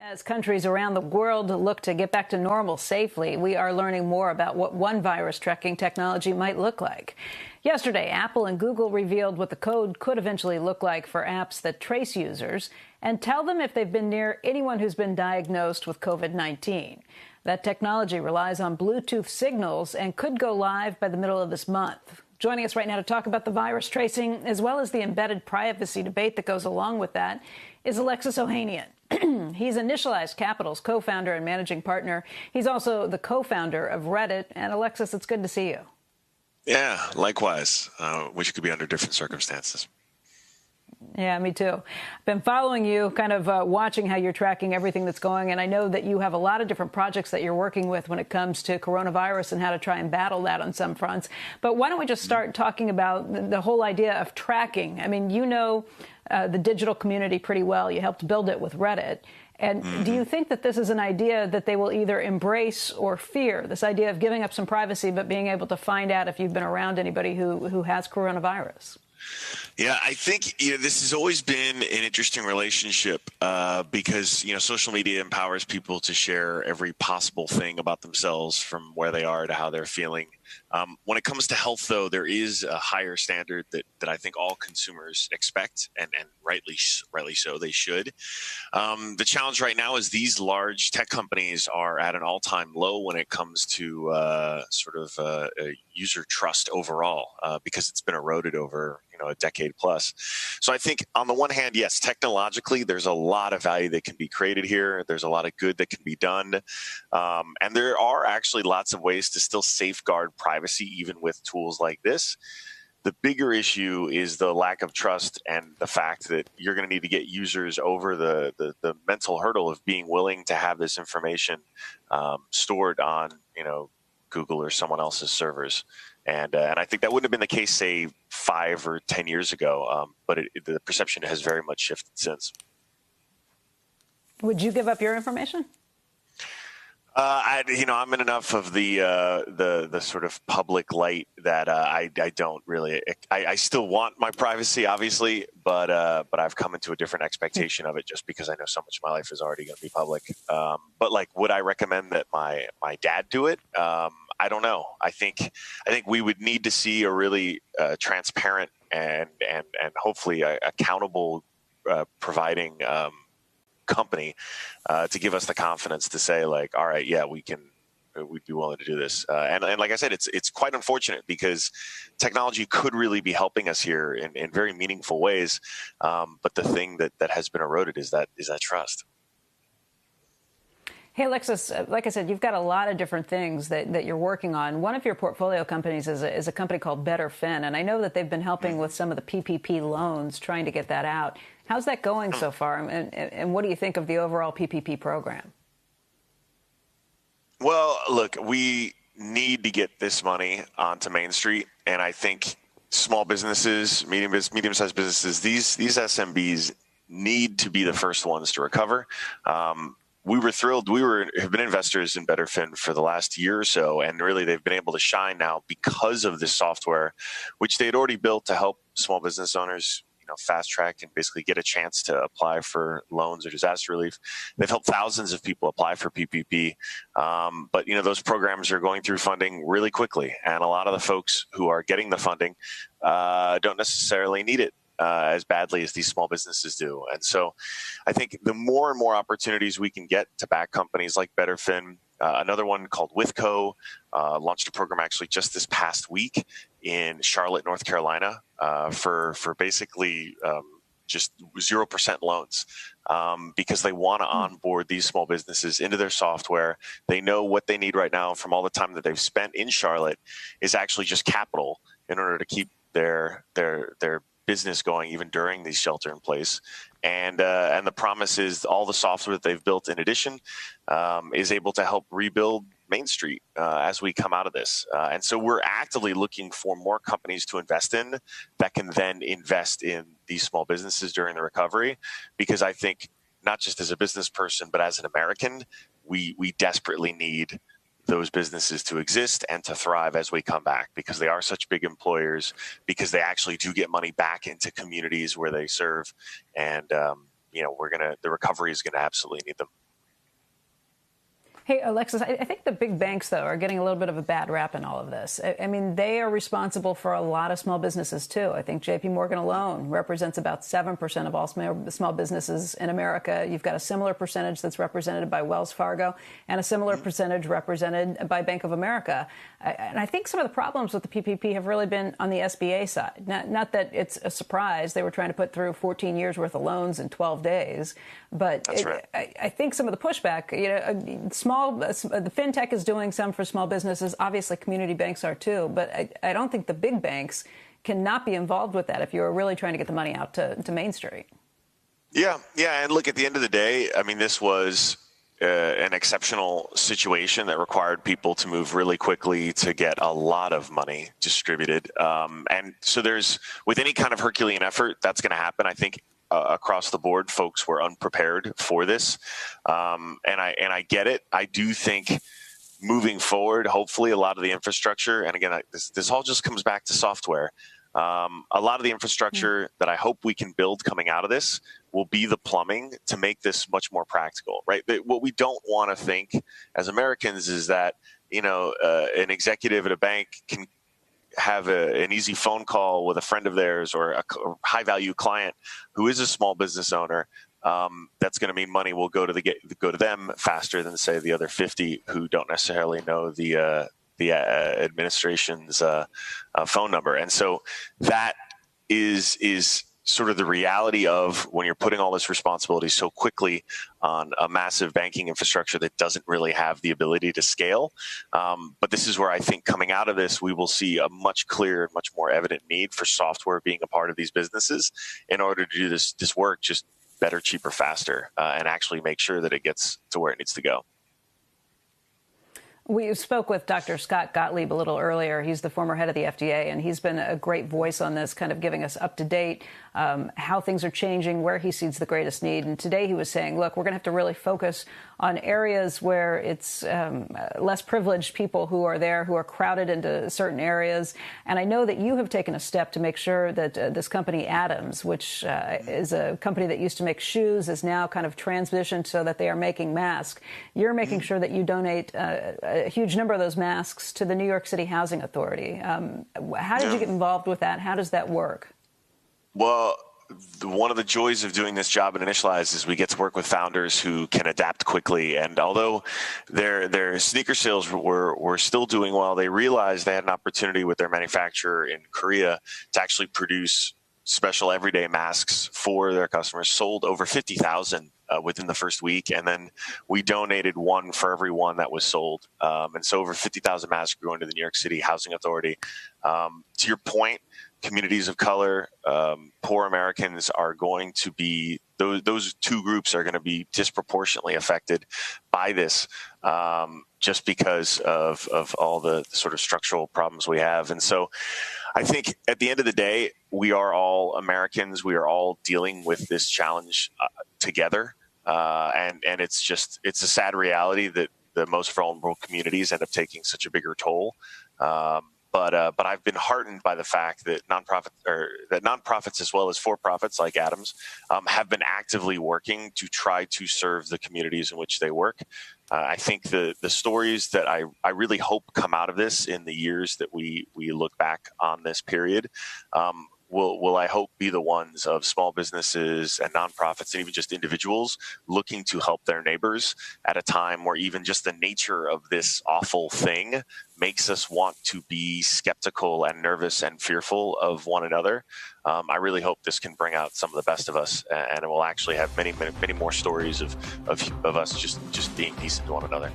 As countries around the world look to get back to normal safely, we are learning more about what one virus tracking technology might look like. Yesterday, Apple and Google revealed what the code could eventually look like for apps that trace users and tell them if they've been near anyone who's been diagnosed with COVID-19. That technology relies on Bluetooth signals and could go live by the middle of this month. Joining us right now to talk about the virus tracing, as well as the embedded privacy debate that goes along with that, is Alexis Ohanian. He's Initialized Capital's co-founder and managing partner. He's also the co-founder of Reddit. And Alexis, it's good to see you. Yeah, likewise. Wish it could be under different circumstances. Yeah, me too. I've been following you, kind of watching how you're tracking everything that's going. And I know that you have a lot of different projects that you're working with when it comes to coronavirus and how to try and battle that on some fronts. But why don't we just start talking about the whole idea of tracking? I mean, you know the digital community pretty well. You helped build it with Reddit. And do you think that this is an idea that they will either embrace or fear, this idea of giving up some privacy but being able to find out if you've been around anybody who has coronavirus? Yeah, I think this has always been an interesting relationship because social media empowers people to share every possible thing about themselves, from where they are to how they're feeling. When it comes to health, though, there is a higher standard that I think all consumers expect, and rightly so, they should. The challenge right now is these large tech companies are at an all-time low when it comes to user trust overall, because it's been eroded over a decade plus. So I think on the one hand, yes, technologically, there's a lot of value that can be created here. There's a lot of good that can be done. And there are actually lots of ways to still safeguard privacy, even with tools like this. The bigger issue is the lack of trust and the fact that you're going to need to get users over the mental hurdle of being willing to have this information stored on, Google or someone else's servers. And I think that wouldn't have been the case, say, 5 or 10 years ago. But the perception has very much shifted since. Would you give up your information? I'm in enough of the sort of public light that I don't really. I still want my privacy, obviously, but I've come into a different expectation of it just because I know so much of my life is already going to be public. But would I recommend that my dad do it? I don't know. I think we would need to see a really transparent and hopefully accountable providing company to give us the confidence to say, all right, yeah, we'd be willing to do this. And like I said, it's quite unfortunate because technology could really be helping us here in very meaningful ways. But the thing that has been eroded is that trust. Hey, Alexis, like I said, you've got a lot of different things that you're working on. One of your portfolio companies is a company called BetterFin, and I know that they've been helping with some of the PPP loans, trying to get that out. How's that going so far, and what do you think of the overall PPP program? Well, look, we need to get this money onto Main Street, and I think small businesses, medium-sized businesses, these SMBs need to be the first ones to recover. We were thrilled. We have been investors in BetterFin for the last year or so, and really they've been able to shine now because of this software, which they had already built to help small business owners, fast track and basically get a chance to apply for loans or disaster relief. They've helped thousands of people apply for PPP, but those programs are going through funding really quickly, and a lot of the folks who are getting the funding don't necessarily need it as badly as these small businesses do. And so I think the more and more opportunities we can get to back companies like BetterFin, another one called Withco launched a program actually just this past week in Charlotte, North Carolina, for basically just 0% loans because they want to onboard these small businesses into their software. They know what they need right now from all the time that they've spent in Charlotte is actually just capital in order to keep their business going even during these shelter in place. And the promise is all the software that they've built in addition is able to help rebuild Main Street as we come out of this. And so we're actively looking for more companies to invest in that can then invest in these small businesses during the recovery, because I think not just as a business person, but as an American, we desperately need those businesses to exist and to thrive as we come back, because they are such big employers, because they actually do get money back into communities where they serve. And, the recovery is going to absolutely need them. Hey, Alexis, I think the big banks, though, are getting a little bit of a bad rap in all of this. I mean, they are responsible for a lot of small businesses, too. I think J.P. Morgan alone represents about 7% of all small businesses in America. You've got a similar percentage that's represented by Wells Fargo and a similar percentage represented by Bank of America. And I think some of the problems with the PPP have really been on the SBA side. Not that it's a surprise. They were trying to put through 14 years worth of loans in 12 days. But That's right. I think some of the pushback, the fintech is doing some for small businesses. Obviously, community banks are too. But I don't think the big banks cannot be involved with that if you're really trying to get the money out to Main Street. Yeah. And look, at the end of the day, I mean, this was an exceptional situation that required people to move really quickly to get a lot of money distributed. And so with any kind of Herculean effort, that's going to happen. I think across the board, folks were unprepared for this. And I get it. I do think moving forward, hopefully a lot of the infrastructure, and again, this all just comes back to software. A lot of the infrastructure that I hope we can build coming out of this will be the plumbing to make this much more practical, right? What we don't want to think as Americans is that, an executive at a bank can have an easy phone call with a friend of theirs or a high value client who is a small business owner. That's going to mean money will go to them faster than, say, the other 50 who don't necessarily know the administration's phone number. And so that is sort of the reality of when you're putting all this responsibility so quickly on a massive banking infrastructure that doesn't really have the ability to scale. But this is where I think coming out of this, we will see a much clearer, much more evident need for software being a part of these businesses in order to do this work just better, cheaper, faster, and actually make sure that it gets to where it needs to go. We spoke with Dr. Scott Gottlieb a little earlier. He's the former head of the FDA, and he's been a great voice on this, kind of giving us up to date how things are changing, where he sees the greatest need. And today he was saying, look, we're going to have to really focus on areas where it's less privileged people who are there, who are crowded into certain areas. And I know that you have taken a step to make sure that this company, Adams, which is a company that used to make shoes, is now kind of transitioned so that they are making masks. You're making sure that you donate a huge number of those masks to the New York City Housing Authority. How did you get involved with that? How does that work? Well, one of the joys of doing this job at Initialized is we get to work with founders who can adapt quickly. And although their sneaker sales were still doing well, they realized they had an opportunity with their manufacturer in Korea to actually produce special everyday masks for their customers, sold over 50,000 within the first week. And then we donated one for every one that was sold. And so over 50,000 masks were going to the New York City Housing Authority. To your point, communities of color, poor Americans are going to be, those two groups are going to be disproportionately affected by this, just because of all the sort of structural problems we have. And so I think at the end of the day, we are all Americans. We are all dealing with this challenge together. And it's a sad reality that the most vulnerable communities end up taking such a bigger toll. But I've been heartened by the fact that nonprofits as well as for-profits like Adams have been actively working to try to serve the communities in which they work. I think the stories that I really hope come out of this in the years that we look back on this period will I hope be the ones of small businesses and nonprofits and even just individuals looking to help their neighbors at a time where even just the nature of this awful thing makes us want to be skeptical and nervous and fearful of one another. I really hope this can bring out some of the best of us, and it will actually have many more stories of us just being decent to one another.